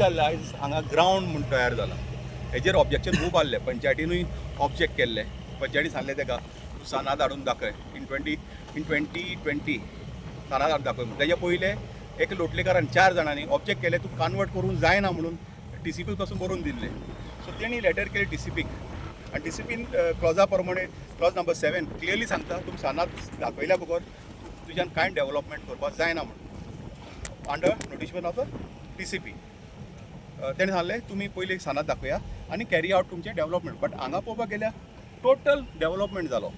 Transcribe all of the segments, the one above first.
जाल्लें आयज हांगा ग्रावंड म्हूण तयार जाला. हेजेर ऑब्जेक्शन खूब आहलें. पंचायतीनूय ऑब्जेक्ट केल्लें. पंचायती सांगलें तेका तूं सानाद हाडून दाखय इन 2020 सानाद हाडून दाखय म्हणून. तेजे पयलें एक लोटलेकारान 4 जाणांनी ऑब्जेक्ट केलें तूं कन्वर्ट करूंक जायना म्हणून TCP पासून बरोवन दिल्लें. सो तेणी लेटर केलें TCPक आनी TCPन क्लॉजा प्रमाणे क्लॉज नंबर 7 क्लियरली सांगता तुमी सानाद दाखयल्या बगर तुज्यान कांय डेव्हलपमेंट करपाक जायना म्हणून under notification of the TCP. तेणें सांगलें तुमी पयलीं सानाद दाखया आनी कॅरी आउट तुमचें डेव्हलपमेंट. बट हांगा पळोवपाक गेल्यार टोटल डेव्हलपमेंट जालो.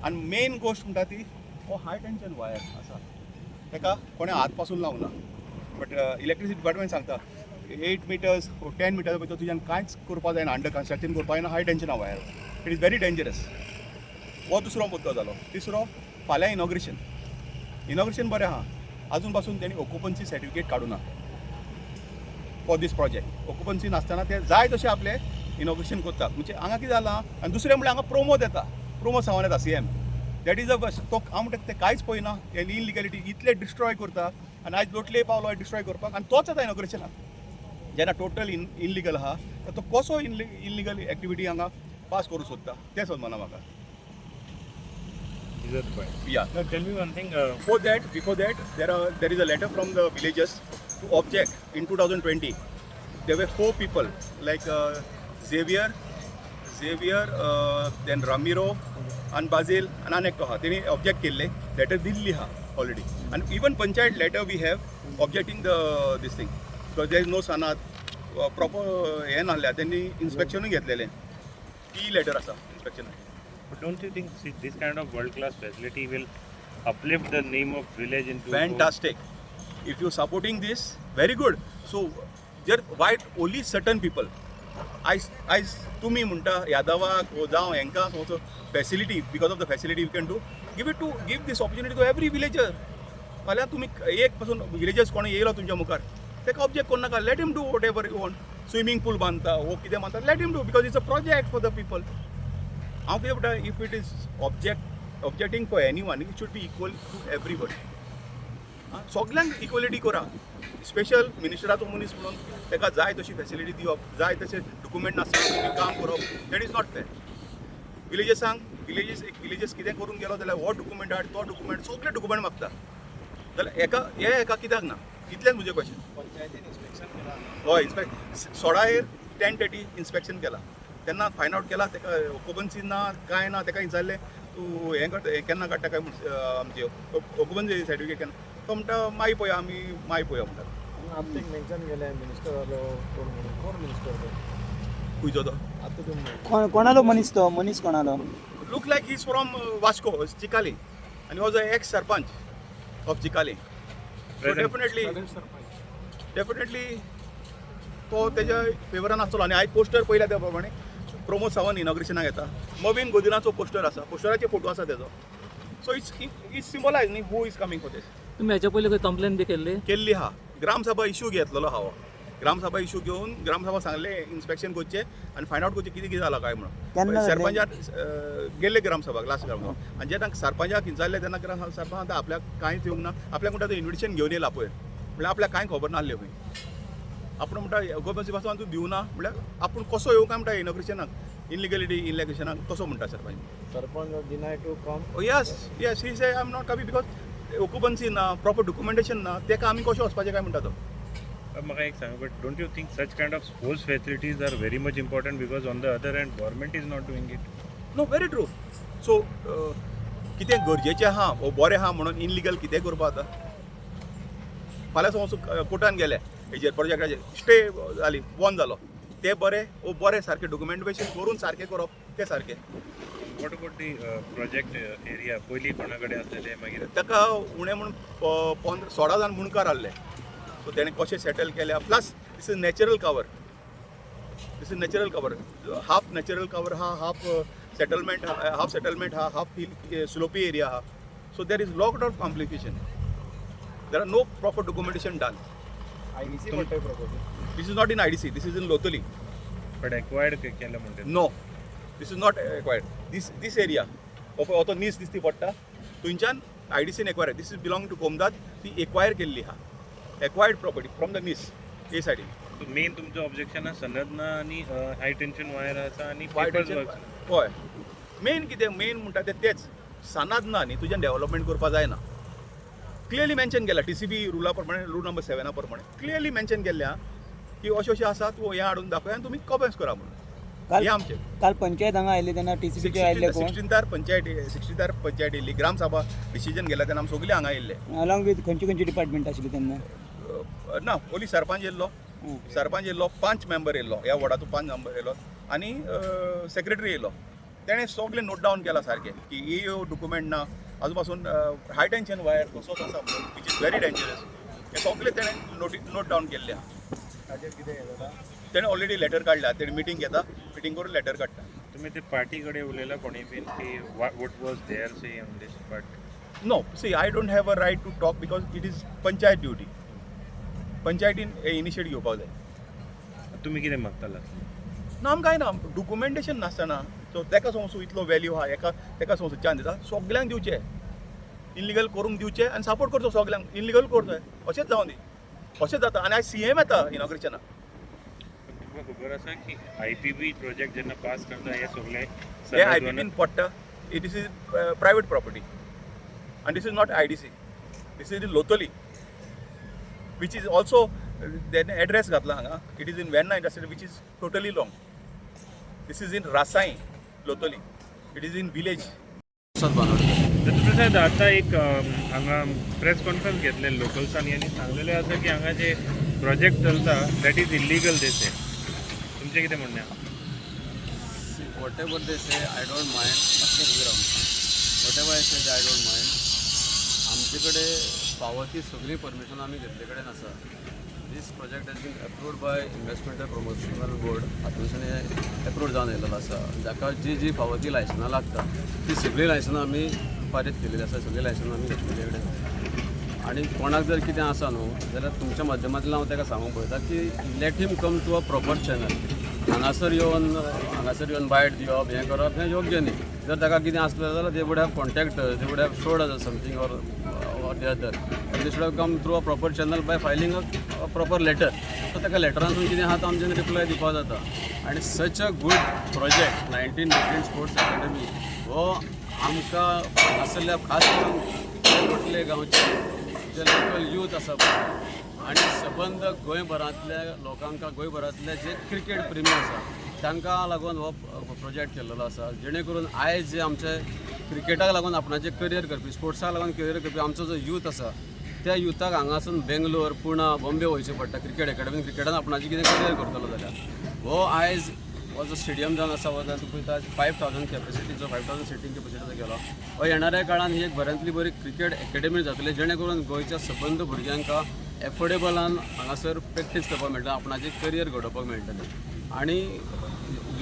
आनी मेन गोश्ट म्हणटा ती हो हाय टेन्शन वायर आसा तेका कोणें हात पासून लावंक ना. बट इलेक्ट्रिसिटी डिपार्टमेंट सांगता 8 मिटर्स 10 मिटर्स भितर तुज्यान कांयच करपाक जायना. अंडर कन्स्ट्रक्शन करपाक जायना हाय टेन्शना wire. It is very dangerous. हो दुसरो मुद्दो जालो. तिसरो फाल्यां इनॉग्रेशन बरें आहा. आजून पासून तेणी ऑक्युपन्सी सर्टिफिकेट काडूं ना फॉर दीस प्रोजेक्ट. ऑक्युपन्सी नासतना ते जाय तशें आपलें इनॉग्रेशन करतात. म्हणजे हांगा कितें जालां आनी दुसरें म्हणल्यार हांगा प्रमोद येता. प्रमोद सावंत येता CM. दॅट इज अ तो हांव म्हणटा ते कांयच पळयना. इनलिगॅलिटी इतले डिस्ट्रॉय करता आनी आयज लोटले पावलो डिस्ट्रॉय करपाक आनी तोच येता इनॉग्रेशनाक जेन्ना टोटल इनलिगल आहा. तो कसो इनलिगल एक्टिविटी हांगा पास करूं सोदता तें समजना म्हाका. These are the points. Yeah. Now tell me one thing. Before that, there is a letter from the villagers to object in 2020. There were 4 people like Xavier, then Ramiro, and Basil, and अनेक आहा. तेणी object केल्ले letter Delhi आहा already. And even panchayat letter we have objecting this thing. So there is no sanad proper हे नासल्या त्यांनी इन्स्पेक्शनूय घेतलेलें. ती letter आसा inspection. But don't you think this kind of world-class facility will uplift the name of village into Fantastic. If you're supporting this, very good. So there why only certain people I तुम्ही म्हणटा यादवाक जावं हेंकां समज facility because of the facility we can do give this opportunity to every villager. फाल्यां तुमी एक पासून villagers कोण येयलो तुमच्या मुखार तेका ऑब्जेक्ट करू नाका. Let him do whatever you want. Swimming pool बांदता वो कितें बांदता let him do because it's a project for the people. हांव कितें म्हणटा if it is objecting for anyone it should be equal to everybody. सगळ्यांक equality करा. Special मिनिस्टराचो मनीस म्हणून ताका जाय तशी फॅसिलिटी दिवप जाय तशें डॉक्युमेंट नासतना काम करप दॅट इज नॉट फेर. विलेजीस कितें करून गेलो जाल्यार हो डॉक्युमेंट हाड तो डॉक्युमेंट सगळे डॉक्युमेंट मागता जाल्यार एका कित्याक ना. इतलेंच म्हजें क्वेश्चन. पंचायतीन इन्स्पेक्शन केलां. हय 16/10/30 इन्स्पेक्शन केलां. तेन्ना फायंड आवट केला तेका ऑक्युपन्सी ना कांय ना. तेका विचारलें तूं हें केन्ना काडटा काय आमची ऑक्युपन्सी सर्टिफिकेट केन्ना. तो म्हणटा मागीर पळया आमी मागीर पळया म्हणटा. आमचे मेन्शन केलें मिनिस्टर जालो कोण मिनिस्टर तो खंयचो तो आतां तो कोणालो मनीस कोणालो look like is from Vasco Chikali आनी was a ex sarpanch of Chikali. So definitely तो तेज्या फेवरान आसतलो. आनी आयज पोस्टर पयल्या त्या प्रमाणे प्रमोद सावंत इनॉग्रेशनाक येता. मवीन गोदिनाचो पोस्टर आसा. पोस्टराचे फोटो आसा तेजो. सो इट्स सिम्बलायज न्ही हू इज कमींग फॉर दीस. तुम्ही ह्याच्या पयलीं खंय कंप्लेन बी केल्ली आहा. ग्रामसभा इश्यू घेतलेलो हांव. ग्रामसभा इश्यू घेवन ग्रामसभा सांगले इन्स्पेक्शन करचें आनी फायंड आवट करचें कितें जाला काय म्हणून. सरपंचाक गेल्ले ग्रामसभाक लास्ट ग्रामसभा आनी जेन्ना सरपंचाक विचारलें तेन्ना सरपंच आपल्याक कांयच येवंक ना. आपल्याक म्हणटा तो इन्विटेशन घेवन येयला पळय म्हणल्यार आपल्याक कांय खबर नासलें खंय. आपूण म्हणटा ऑक्युपन्सी पासून तूं दिवना म्हणल्यार आपूण कसो येवं काय म्हणटा इनॉग्रेशनाक इनलिगॅलिटी तसो म्हणटा sarpanch deny to come. Yes he say I am not कमी बिकॉज ऑक्युपन्सी ना प्रॉपर डॉक्युमेंटेशन ना तेका आमी कशें वचपाचें काय म्हणटा तो. म्हाका एक सांग but don't you think such kind of sports facilities are very much important because on the other hand government is not doing it. No very true. So कितें गरजेचें आहा वो बरें आहा म्हणून इनलिगल कितें करपाक जाता. फाल्यां समज कोर्टान गेले हेजेर प्रोजेक्टाचेर स्टे जाली बंद जालो ते बरें वो बरें सारकें डॉक्युमेंटेशन करून सारकें करप तें सारकें. What about the project area पयलीं कोणा कडेन आसलेलें मागीर ताका उणें म्हणून 16 जाण मुणकार आहले. सो तेणें कशें सेटल केल्या. Plus this is natural cover. Half natural cover आहा हाफ सेटलमेंट आहा हाफ हिल स्लोपी एरिया आहा. So there is lot of complication. There are no proper documentation done. IDC म्हणटाय property. This is not in IDC. This is in Lotoli. But acquired केलें म्हणटा. No, this is not acquired. This area. तो नीस दिसती पडटा थंयच्यान IDCन acquire. This is belonging to Komdat. ती एक्वायर केल्ली आहा. Acquired property from the नीस हे सायडीन. मेन तुमचं ऑब्जेक्शन आसा सनदना आनी हाय टेन्शन वायर आसा आनी High पेपर्स tension वर्क्स हय मेन कितें मेन म्हणटा तेच सानाद ना न्ही तुज्यान डेव्हलपमेंट करपा जायना क्लियरली मेन्शन केला TCB रुला प्रमाणे रूल नंबर 7 प्रमाणे क्लियरली मेन्शन केल्लें आहा की अशें आसा तूं हें हाडून दाखय आनी तुमी कॉमेंट्स करा म्हणून काल हें आमचें काल पंचायत हांगा आयले तेन्ना TCBचे आयले कोण 16 पंचायत येयल्ली ग्रामसभा डिसिजन गेला तेन्ना आमी सगळीं हांगा येयल्ले अलॉंग विथ खंयची डिपार्टमेंट आशिल्ली तेन्ना ना ओली सरपंच येयल्लो सरपंच येयल्लो 5 मेंबर येयल्लो ह्या वॉर्डाचो 5 मेंबर येयलो आनी सेक्रेटरी येयलो तेणें सगळें नोट डावन केला सारकें की ही डॉक्युमेंट ना आजू पासून हाय टेन्शन वायर तसोच आसा म्हणून विच इज व्हेरी डेंजरस हें सगळें तेणें नोट डावन केल्लें आहा ताजेर कितें हें जाता तेणें ऑलरेडी लेटर काडल्या तेणें मिटींग घेता मिटींग करून लेटर काडटा तुम्ही ते पार्टी कडेन उलयला कोणी बीन की what was there say on this but no see I don't have a right to talk because it is panchayat duty पंचायतीन हे इनिशिएट घेवपाक जाय तुम्ही कितें मागताला ना आमकां कांय ना डॉक्युमेंटेशन नासतना सो तेका समजूं इतलो वॅल्यू आहा तेका समजूं चान्स दिता सगल्यांक दिवचे इनलिगल करूंक दिवचे आनी सपोर्ट करचो सगल्यांक इनलिगल करचो अशेंच जावन दी अशेंच जाता आनी आयज CM येता इनॉग्रेशनाक तुमकां खबर आसा की IPB प्रोजेक्ट जेन्ना पास करता हे सगळे हे IPBन पडटा इट इज प्रायवेट प्रॉपर्टी आनी this is not IDC this is Lotoli which is also तेणें एड्रेस घातला हांगा it is in Verna industry which is totally long this is in Rasai Lotoli it is in village Dattaprasad आता एक हांगा प्रेस कॉन्फरन्स घेतले लोकल्सांनी आनी सांगलेलें आसा की हांगा जे प्रोजेक्ट चलता दॅट इज इल्लिगल ते से तुमचें कितें म्हणणें आहा whatever they say, I don't mind. Whatever I say, I don't mind. आमचे कडेन फावो सगळी परमिशन आमी घेतले कडेन आसा this project has been approved by investment promotional board हातूंतल्यान हें अप्रूव्ड जावन येयलेलो आसा जाका जी फावो लायसनां लागता ती सगळीं लायसनां आमी फारीक केलेली आसा सगळीं लायसनां आमी घेतलेली कडेन आनी कोणाक जर कितें आसा न्हू जाल्यार तुमच्या माध्यमांतल्यान हांव ताका सांगूंक पळयता की let him come to a proper channel हांगासर येवन बायट दिवप हें करप हें योग्य न्ही जर ताका कितें आसलें जाल्यार they would have contact they would have showed us something or the other they should have come through a proper channel by filing a proper letter so ताका लेटरांसून कितें आहा तो आमच्यान रिप्लाय दिवपा जाता आनी such a good project 19 different sports academy हो आमकां हांगासरल्या खास करून लोटले गांवचे जे लोकल यूथ आसा पळय आनी सबंद गोंयभरांतल्या लोकांक गोंयभरांतले जे क्रिकेट प्रेमी आसा तांकां लागून हो प्रोजेक्ट केल्लो आसा जेणे करून आयज जे आमचे क्रिकेटाक लागून आपणाचें करियर करपी स्पोर्ट्साक लागून करियर करपी आमचो जो यूथ आसा त्या युथाक हांगासून बेंगलोर पुणा बॉम्बे वयचें पडटा क्रिकेट अकॅडमीन क्रिकेटान आपणाचें कितें करियर करतलो जाल्यार हो आयज हो जो स्टेडियम जावन आसा हो जावन पळयता 5000 कॅपेसिटीचो 5000 सिटींग कॅपेसिटीचो गेलो हो येणाऱ्या काळान ही एक बऱ्यांतली बरी क्रिकेट अकॅडमी जातली जेणे करून गोंयच्या सबंद भुरग्यांक एफोर्डेबलान हांगासर प्रॅक्टीस करपाक मेळटा आपणाचें करियर घडोवपाक मेळटलें आनी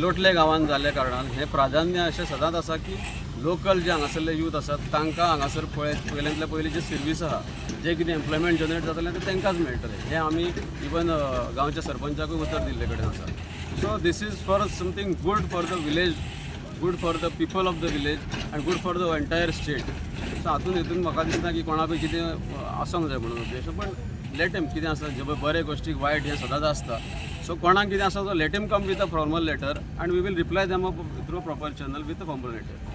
लोटले गांवांत जाल्ल्या कारणान हें प्राधान्य अशें सदांच आसा की लोकल जे हांगासरले यूथ आसात तांकां हांगासर पयल्यांतल्या पयलीं जी सर्वीस आहा जे कितें एम्प्लॉयमेंट जनरेट जातलें तें तांकांच मेळटलें हें आमी इवन गांवच्या सरपंचाकूय उतर दिल्ले कडेन आसा so this is for something good for the village good for the people of the village and good for the entire state so हातून म्हाका दिसना की कोणाकूय कितें आसूंक जाय म्हणून उद्देश पण लेट हिम कितें आसा जे बरे गोश्टीक वायट हें सदांच आसता सो कोणाक कितें आसा तो let him come with a formal letter and we will reply them through a proper channel with a formal letter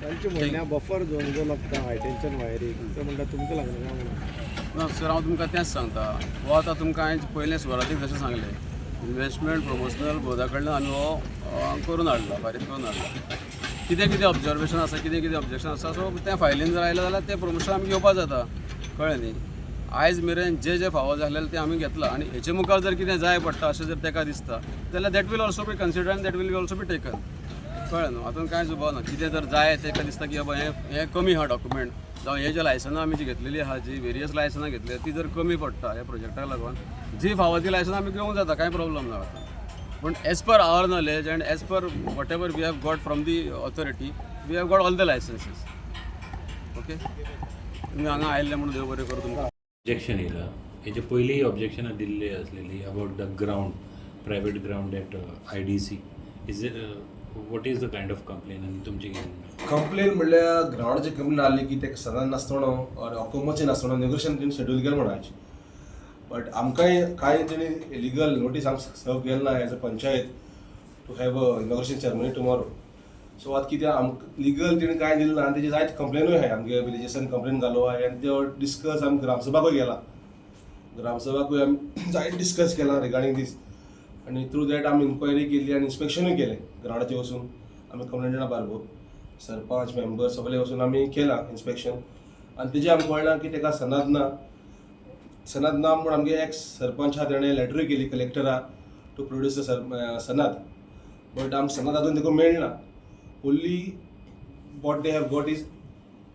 तांचे म्हयन्या बफर झोन जो लागता हाय टेन्शन वायरीक तो म्हणटा तुमकां लागना काय म्हणून ना सर हांव तुमकां तेंच सांगता हो आतां तुमकां हांवें पयलें सुवातीक जशें सांगलें इन्व्हेस्टमेंट प्रमोशनल बोर्डा कडल्यान आमी हो करून हाडला फारीक करून हाडला कितें ऑब्जर्वेशन आसा कितें ऑब्जेक्शन आसा सो तें फायलीन जर आयलें जाल्यार तें प्रमोशन आमी घेवपा जाता कळ्ळें न्ही आयज मेरेन जे फावो जाल्लें तें आमी घेतलां आनी हेचे मुखार जर कितें जाय पडटा अशें जर ताका दिसता जाल्यार that will also be consider आनी that will be also be taken कळ्ळें न्हू हातून कांय जुबो ना कितें जर जाय ताका दिसता की बाबा हें कमी आहा डॉक्युमेंट जावं हे जे लायसनां आमी जी घेतलेली आहा जी वेरियस लायसनां घेतली ती जर कमी पडटा ह्या प्रोजेक्टाक लागून जी फावो ती लायसनां आमी घेवंक जाता कांय प्रॉब्लम ना पूण as per our knowledge and as per whatever we have got from the authority we have got all the licences okay तुमी हांगा आयिल्ले म्हणून देव बरें करूं तुमकां ऑब्जेक्शन येयला हेचे पयलींय ऑब्जेक्शनां दिल्ली आसलेली about the ground private ground eight IDC is what is the kind of complain आनी तुमची कंप्लेन म्हणल्यार ग्राउंडाची कंप्लेन आली की ते सदां नासतना और ऑक्टोबरचे नासतना नेगोशिएशन शेड्यूल केलं म्हणायचे बट आमकांय कांय तेणी लिगल नोटीस आमकां सर्व केल ना as a panchayat to have a inauguration ceremony tomorrow. So आतां कितें आमकां लिगल तेणी कांय दिलें ना आनी तेजी जायत कंप्लेनूय आहाय आमगे विलेजेसान कंप्लेन घालो आहाय आनी त्यो डिस्कस आमी ग्रामसभाकूय गेला. ग्रामसभाकूय आमी जायत डिस्कस केला रिगार्डींग दीस आनी थ्रू दॅट आमी इन्क्वायरी केली आनी इन्स्पेक्शनूय केलें ग्रावंडाचेर वचून. आमी कंप्लेंटा बारबर सरपंच मेंबर सगळे वचून आमी केलां इन्स्पेक्शन आनी तेजें आमकां कळना की ताका सनद ना म्हूण आमगे एक्स सरपंच आहा तेणें लेटरूय केली कलेक्टराक टू प्रोड्यूस सनद. बट आमकां सनद आजून ताका मेळना. Only what they have got is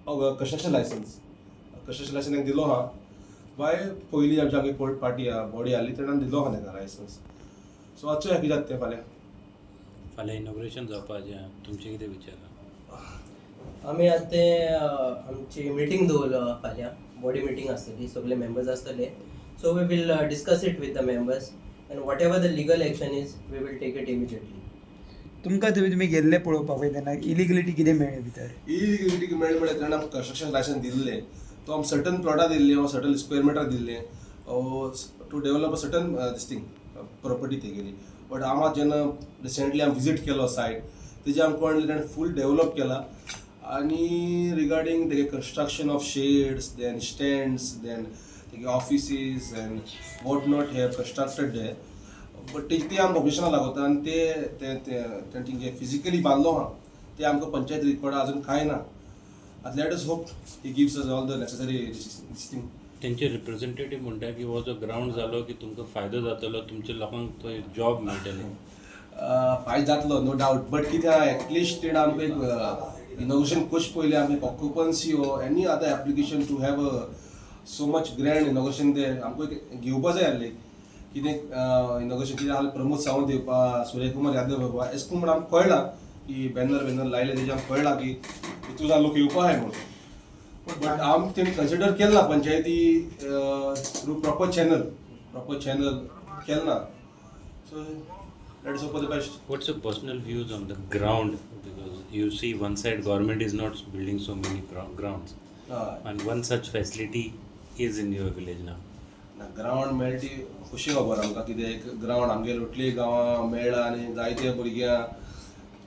construction licence. Construction licence ताका दिलो आहा बाय पयलीं आमगे पार्टी आहा बॉडी आहली तेणें दिलो आहा ताका लायसन्स. सो आजचो कितें जाता तें फाल्यां इनॉग्रेशन जावपाचें तुमचें कितें विचार? आमी आतां तें आमची मिटींग दवरलो फाल्यां बॉडी मिटींग आसतली सगळे मेंबर्स आसतले. So we will discuss it with the members and whatever the legal action is we will take it immediately. तुमकां थंय तुमी गेल्ले पळोवपाक पळय तेन्ना इलिगलिटी कितें मेळ्ळें भितर? इलिगलिटी मेळ्ळें म्हळ्यार तेणें आमकां कन्स्ट्रक्शन लायसन्स दिल्लें तो आमकां सर्टन प्लॉटां दिल्लीं वा सर्टन स्क्वेअर मिटर दिल्लें to develop a certain this thing property तेगेली. बट आमी जेन्ना रिसेंटली आमी विजीट केलो सायट तेजें आमकां कळ्ळें ताणें फूल डेवलप केला आनी रिगार्डींग तेगे construction of sheds then stands then तेगे ऑफिसीस एंड वॉट नॉट हे कन्स्ट्रक्टेड डे. बट ते आमकां ऑब्जेक्शनाक लागता आनी ते फिजिकली बांदलो आहा ते आमकां पंचायत रिकॉर्डा अजून कांय ना. आतां let us hope he gives us all the necessary this thing. तेंचे रिप्रेझेंटेटीव म्हणटा की हो जो ग्रावंड जालो की तुमकां फायदो जातलो तुमच्या लोकांक थंय जॉब मेळटले. फायदो जातलो नो डावट. बट कितें आहा एटलिस्ट तेणें आमकां एक इनॉग्रेशन करचे पयलीं आमकां ऑक्युपन्सी ओ any other application to have so much grand inauguration ते आमकां घेवपा जाय आसलें. कितें इनॉग्रेशन कितें आसलें प्रमोद सावंत येवपा सूर्यकुमार यादव येवपा एश करून म्हण आमकां कळना की बॅनर लायले तेजें आमकां कळना की हितून लोक येवपा आहाय म्हणून. बट आम तेणी कन्सिडर केला पंचायती थ्रू प्रॉपर चॅनल केला ना. So let's hope for the best. What's your personal views on the ground? Because you see one side government is not building so many grounds and one such facility is in your village now. Ground मेळटा ती खुशी खबर आमकां कितें एक ground आमगे लोटली गांवां मेळ्ळा आनी जायते भुरग्यांक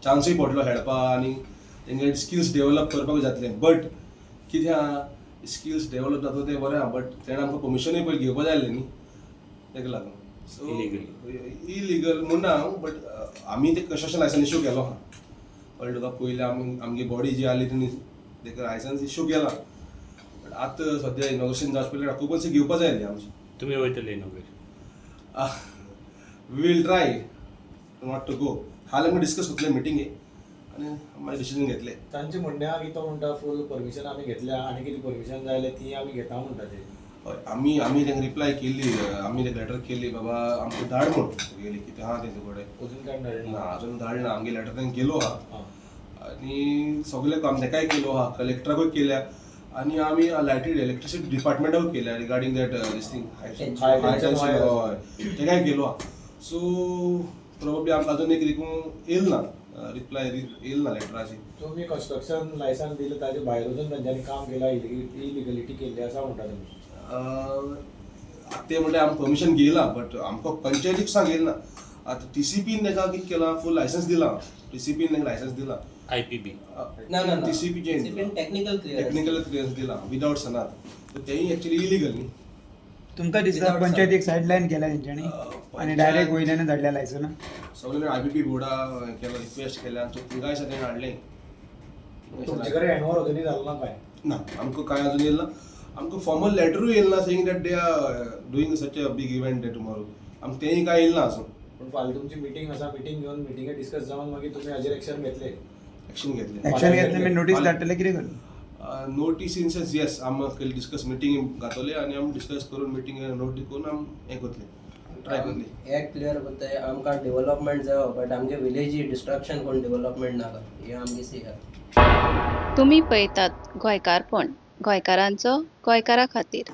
चान्सूय पडलो खेळपा आनी तेंगे स्किल्स डेवलप करपाक जातलें. बट कितें आहा स्किल्स डेवलप जाता तें बरें आहा बट तेणें आमकां परमिशनूय पयलीं घेवपा जाय आसलें न्ही तेका लागून. सो इलिगल म्हणना बट आमी ते कन्स्ट्रक्शन लायसन्स इश्यू केलो आहा. कळ्ळें तुका पयलीं आमगे बॉडी जी आहली तेणी तेका लायसन्स इश्यू केला. बट आतां सद्या इनॉग्रेशन जावचे पयलीं ऑक्युपन्सी घेवपा जाय आसली आमची. तुमी वयतले inauguration? We will try not to go. हाल आमी डिस्कस करतले मिटिंगेक आनी मागीर डिसिजन घेतले. तांचे म्हणणें आहा की तो म्हणटा फूल परमिशन आमी घेतल्या आनी कितें परमिशन जाय जाल्यार ती आमी घेता म्हणटा ते. हय आमी तांकां रिप्लाय केली आमी ताका लेटर केली बाबा आमकां धाड म्हणून गेली कितें आहा तेंचे कडेन अजून काय मेळ्ळें ना अजून धाडना. आमगे लेटर तांकां गेलो आहा आनी सगळे काम ताकाय केलो आहा कलेक्टराकूय केल्या आनी आमी लायटी इलेक्ट्रिसिटी डिपार्टमेंटाकूय केल्या रिगार्डींग दॅट दिस थिंग हय तेकाय केलो आहा. सो प्रोबेबली आमकां अजून एक देखून येयल ना रिप्लाय येयल ना लेटराची. तुमी कन्स्ट्रक्शन लायसन्स दिलें ताजे भायर वचून तांच्यांनी काम केलां इलिगलिटी केल्ली आसा म्हणटा तुमी. ते म्हणटा आमकां परमिशन घेयला बट आमकां पंचायतीक सांगेल ना. आतां TCPन ताका कितें केलां फूल लायसन्स दिलां. TCPन ताका लायसन्स दिलां. IPB ना TCPचें टेक्निकल क्लियरन्स दिलां विदाउट सनात. सो तेंय एक्चुअली इलिगल न्ही. तुमकां दिसता पंचायतीक सायडलायन केल्या तेंच्यांनी आनी डायरेक्ट वयल्यान धाडल्या लायसन्स? सगळे IPP बोर्डा केलो रिक्वेस्ट केल्या तिंगाय सगळें हाडलें. तुमचे कडेन हँडओव्हर अजुनूय जालो ना काय? ना आमकां कांय अजून येयल ना. आमकां फॉर्मल लेटरूय येयल ना saying that they are doing such a big event day tomorrow. आमकां तेंय कांय येयल ना अजून. पूण फाल्यां तुमची मिटींग आसा मिटींग घेवन मिटींगे डिस्कस जावन मागीर तुमी हाजेर एक्शन घेतले. एक्शन घेतलें. एक्शन घेतलें मागीर नोटीस धाडटले कितें करतले? नोटीस इन सेन्स येस आमी डिस्कस मिटींग घातले आनी आमी डिस्कस करून मिटींग नोटीस करून आमी हें करतले ट्राय करतले. एक क्लियर करता आमकां डेव्हलपमेंट जावो बट आमगे विलेजी डिस्ट्रक्शन कोण डेव्हलपमेंट नाका हे आमगे सिया. तुम्ही पळयतात गोंयकारपण गोंयकारांचो गोंयकारा खातीर.